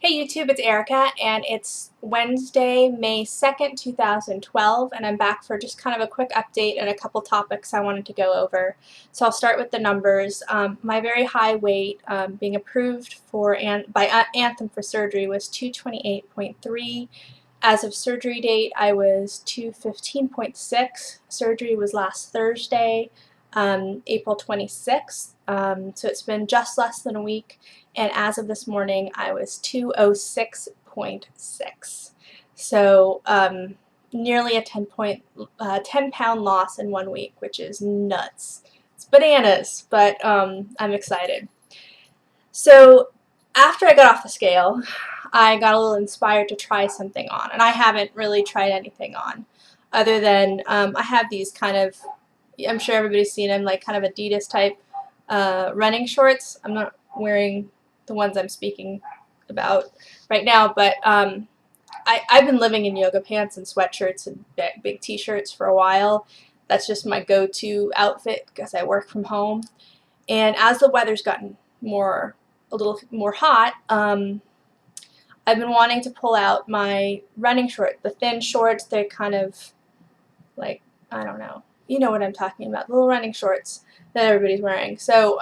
Hey YouTube, it's Erica, and it's Wednesday, May 2nd, 2012, and I'm back for just kind of a quick update and a couple topics I wanted to go over. So I'll start with the numbers. My very high weight being approved for by Anthem for surgery was 228.3. As of surgery date, I was 215.6. Surgery was last Thursday, April 26th, so it's been just less than a week. And as of this morning, I was 206.6. So nearly a 10-pound loss in 1 week, which is nuts. It's bananas, but I'm excited. So after I got off the scale, I got a little inspired to try something on, and I haven't really tried anything on, other than I have these kind of, I'm sure everybody's seen them, like kind of Adidas type running shorts. I'm not wearing the ones I'm speaking about right now, but I've been living in yoga pants and sweatshirts and big t-shirts for a while. That's just my go-to outfit because I work from home. And as the weather's gotten a little more hot, I've been wanting to pull out my running short, the thin shorts. They're kind of like, I don't know, you know what I'm talking about, little running shorts that everybody's wearing. So,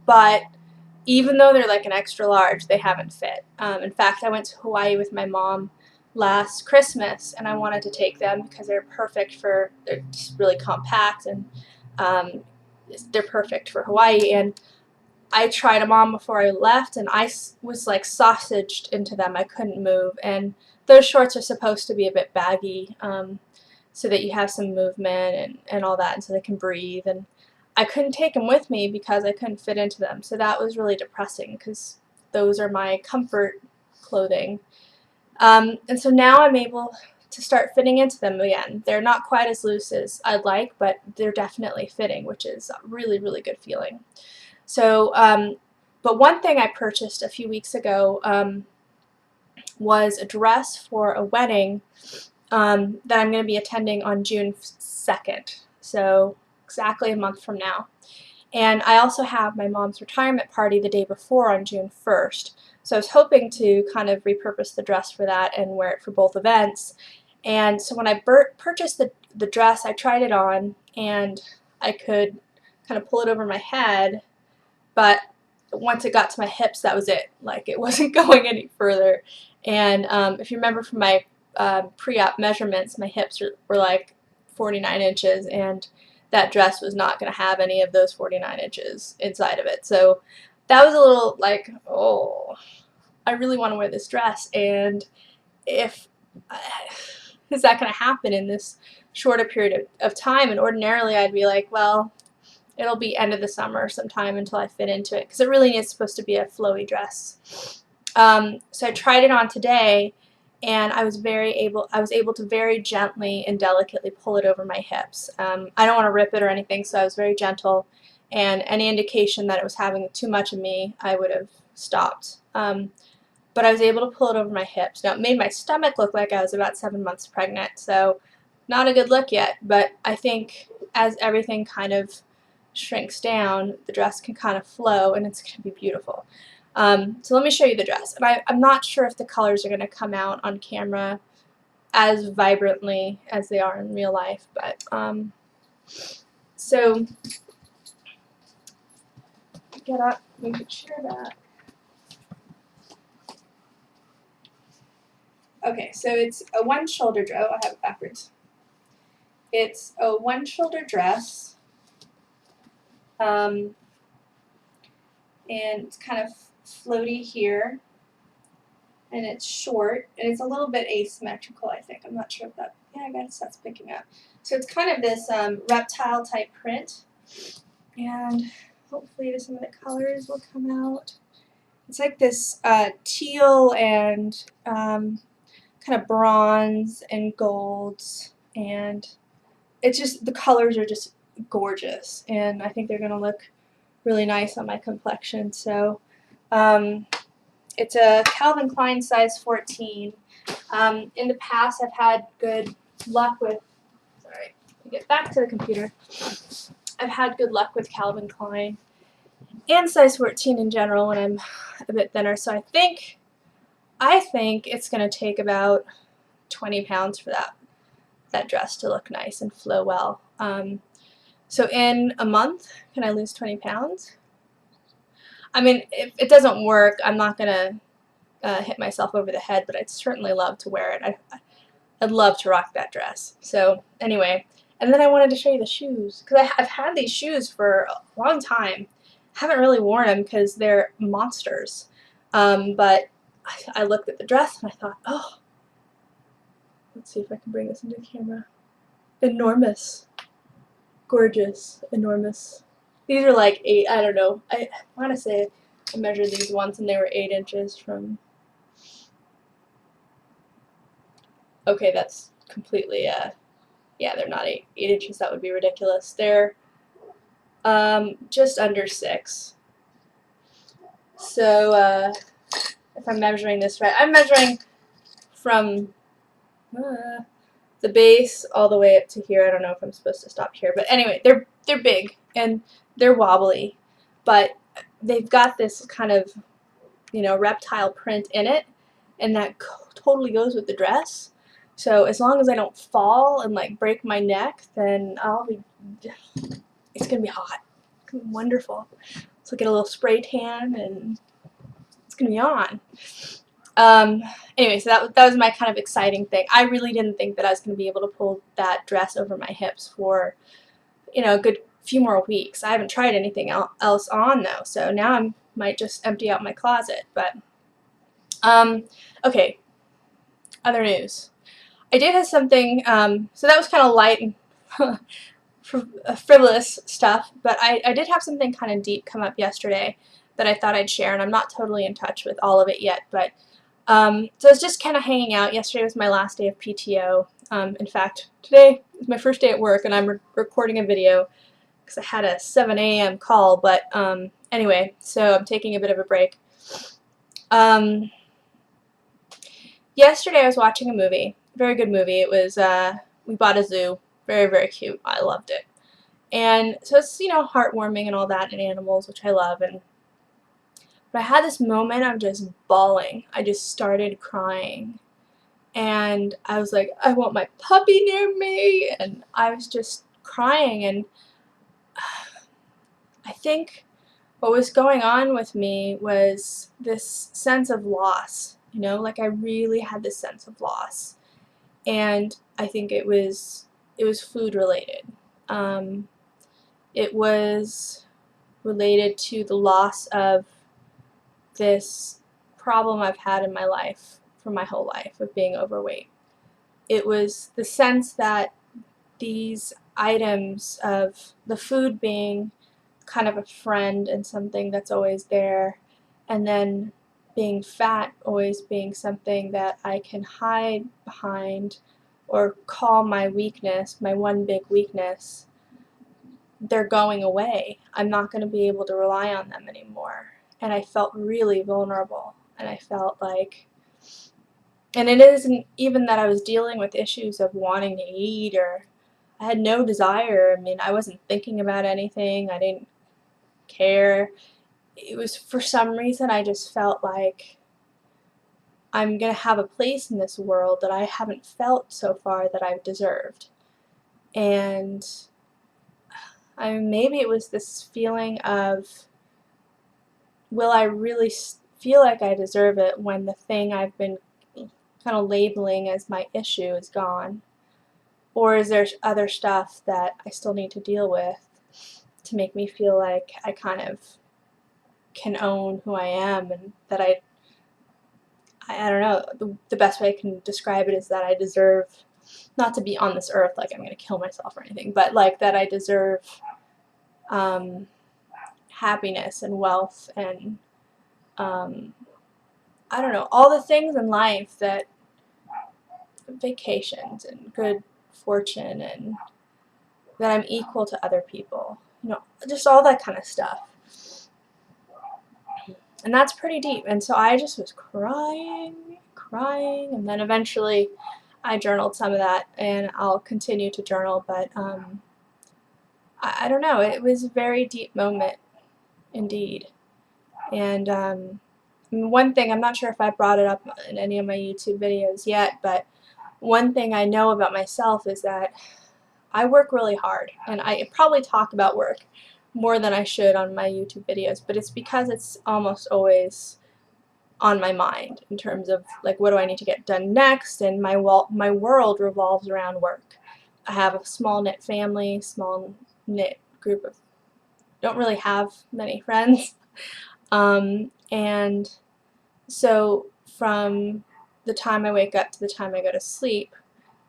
but even though they're like an extra large, they haven't fit. In fact, I went to Hawaii with my mom last Christmas, and I wanted to take them because they're just really compact, and um, they're perfect for Hawaii. And I tried them on before I left, and I was like sausaged into them. I couldn't move, and those shorts are supposed to be a bit baggy, so that you have some movement and all that, and so they can breathe. And I couldn't take them with me because I couldn't fit into them, so that was really depressing because those are my comfort clothing. And so now I'm able to start fitting into them again. They're not quite as loose as I'd like, but they're definitely fitting, which is a really, really good feeling. So, but one thing I purchased a few weeks ago was a dress for a wedding that I'm going to be attending on June 2nd, so exactly a month from now. And I also have my mom's retirement party the day before on June 1st, so I was hoping to kind of repurpose the dress for that and wear it for both events. And so when I purchased the dress, I tried it on, and I could kind of pull it over my head, but once it got to my hips, that was it. Like, it wasn't going any further. And if you remember from my pre-op measurements, my hips were like 49 inches, and that dress was not going to have any of those 49 inches inside of it. So that was a little like, oh, I really want to wear this dress, and if is that going to happen in this shorter period of time? And ordinarily I'd be like, well, it'll be end of the summer sometime until I fit into it, because it really is supposed to be a flowy dress. So I tried it on today, and I was able to very gently and delicately pull it over my hips. I don't want to rip it or anything, so I was very gentle, and any indication that it was having too much of me, I would have stopped. But I was able to pull it over my hips. Now, it made my stomach look like I was about 7 months pregnant, so not a good look yet, but I think as everything kind of shrinks down, the dress can kind of flow, and it's going to be beautiful. So let me show you the dress. And I'm not sure if the colors are going to come out on camera as vibrantly as they are in real life, but so get up, move the chair back. Okay, so it's a one-shoulder dress. Oh, I have it backwards. It's a one-shoulder dress, and it's kind of floaty here, and it's short, and it's a little bit asymmetrical, I think. I'm not sure if that, yeah, I guess that's picking up. So it's kind of this reptile type print, and hopefully some of the colors will come out. It's like this teal and kind of bronze and golds, and it's just, the colors are just gorgeous, and I think they're going to look really nice on my complexion. So it's a Calvin Klein size 14. In the past, I've had good luck with, sorry, to get back to the computer, I've had good luck with Calvin Klein and size 14 in general when I'm a bit thinner. So I think I think it's going to take about 20 pounds for that dress to look nice and flow well. So in a month, can I lose 20 pounds? I mean, if it doesn't work, I'm not going to hit myself over the head, but I'd certainly love to wear it. I'd love to rock that dress. So anyway, and then I wanted to show you the shoes, because I've had these shoes for a long time. Haven't really worn them because they're monsters. But I looked at the dress and I thought, oh, let's see if I can bring this into the camera. Enormous. Gorgeous. Enormous. These are like 8, I don't know. I want to say I measured these once and they were 8 inches from... Okay, that's completely, yeah, they're not 8 inches. That would be ridiculous. They're just under 6. So, if I'm measuring this right, I'm measuring from the base all the way up to here. I don't know if I'm supposed to stop here, but anyway, they're big and they're wobbly, but they've got this kind of, you know, reptile print in it, and that totally goes with the dress. So as long as I don't fall and like break my neck, then it's gonna be hot. It's gonna be wonderful. So get a little spray tan and it's gonna be on. Anyway, so that was my kind of exciting thing. I really didn't think that I was going to be able to pull that dress over my hips for, you know, a good few more weeks. I haven't tried anything else on though, so now I might just empty out my closet. But okay, other news. I did have something. So that was kind of light and frivolous stuff, but I did have something kind of deep come up yesterday that I thought I'd share, and I'm not totally in touch with all of it yet, but so I was just kind of hanging out. Yesterday was my last day of PTO. In fact, today is my first day at work, and I'm recording a video because I had a 7 a.m. call, but anyway, so I'm taking a bit of a break. Yesterday I was watching a movie, very good movie. It was We Bought a Zoo, very, very cute. I loved it. And so it's, you know, heartwarming and all that, and animals, which I love. But I had this moment of just bawling. I just started crying. And I was like, I want my puppy near me. And I was just crying. And I think what was going on with me was this sense of loss. You know, like I really had this sense of loss. And I think it was food related. It was related to the loss of this problem I've had in my life for my whole life of being overweight. It was the sense that these items of the food being kind of a friend and something that's always there, and then being fat always being something that I can hide behind or call my weakness, my one big weakness. They're going away. I'm not going to be able to rely on them anymore. And I felt really vulnerable. And I felt like, and it isn't even that I was dealing with issues of wanting to eat, or I had no desire. I mean, I wasn't thinking about anything. I didn't care. It was for some reason I just felt like I'm going to have a place in this world that I haven't felt so far that I've deserved. And maybe it was this feeling of, will I really feel like I deserve it when the thing I've been kind of labeling as my issue is gone? Or is there other stuff that I still need to deal with to make me feel like I kind of can own who I am, and that I don't know, the best way I can describe it is that I deserve not to be on this earth like I'm going to kill myself or anything, but like that I deserve happiness and wealth and I don't know, all the things in life, that vacations and good fortune, and that I'm equal to other people, you know, just all that kind of stuff. And that's pretty deep. And so I just was crying, and then eventually I journaled some of that, and I'll continue to journal, but I don't know, it was a very deep moment indeed. And one thing, I'm not sure if I brought it up in any of my YouTube videos yet, but one thing I know about myself is that I work really hard, and I probably talk about work more than I should on my YouTube videos, but it's because it's almost always on my mind in terms of like what do I need to get done next, and my world revolves around work. I have a small knit family, small knit group of, don't really have many friends, and so from the time I wake up to the time I go to sleep,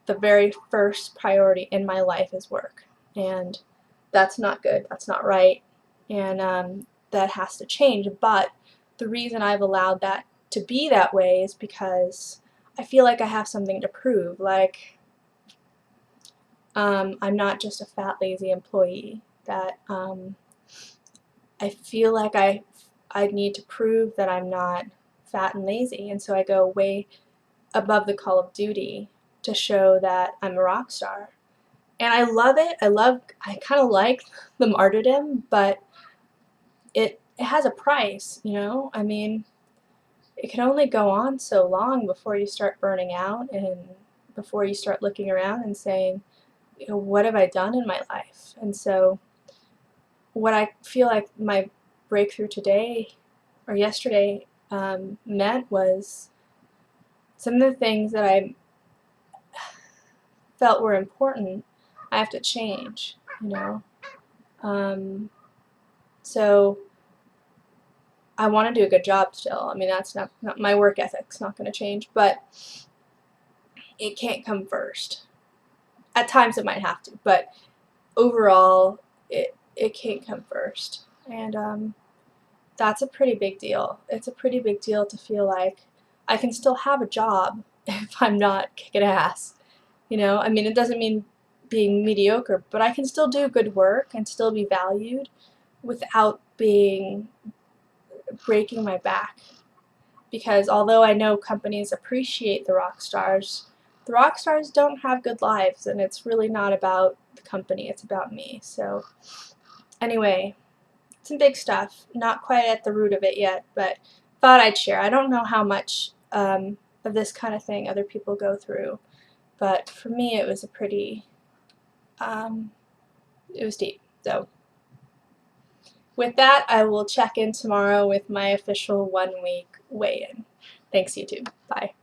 the very first priority in my life is work, and that's not good, that's not right, and that has to change. But the reason I've allowed that to be that way is because I feel like I have something to prove. Like, I'm not just a fat, lazy employee. That I feel like I need to prove that I'm not fat and lazy, and so I go way above the call of duty to show that I'm a rock star. And I love it. I kind of like the martyrdom, but it has a price, you know? I mean, it can only go on so long before you start burning out and before you start looking around and saying, you know, what have I done in my life? And so what I feel like my breakthrough today or yesterday meant was some of the things that I felt were important, I have to change, you know? So I want to do a good job still. I mean, that's not my work ethic's not going to change, but it can't come first. At times it might have to, but overall, it can't come first. And that's a pretty big deal. It's a pretty big deal to feel like I can still have a job if I'm not kicking ass. You know, I mean, it doesn't mean being mediocre, but I can still do good work and still be valued without breaking my back. Because although I know companies appreciate the rock stars don't have good lives, and it's really not about the company, it's about me. So anyway, some big stuff. Not quite at the root of it yet, but thought I'd share. I don't know how much of this kind of thing other people go through, but for me it was a pretty, it was deep. So with that, I will check in tomorrow with my official 1 week weigh-in. Thanks, YouTube. Bye.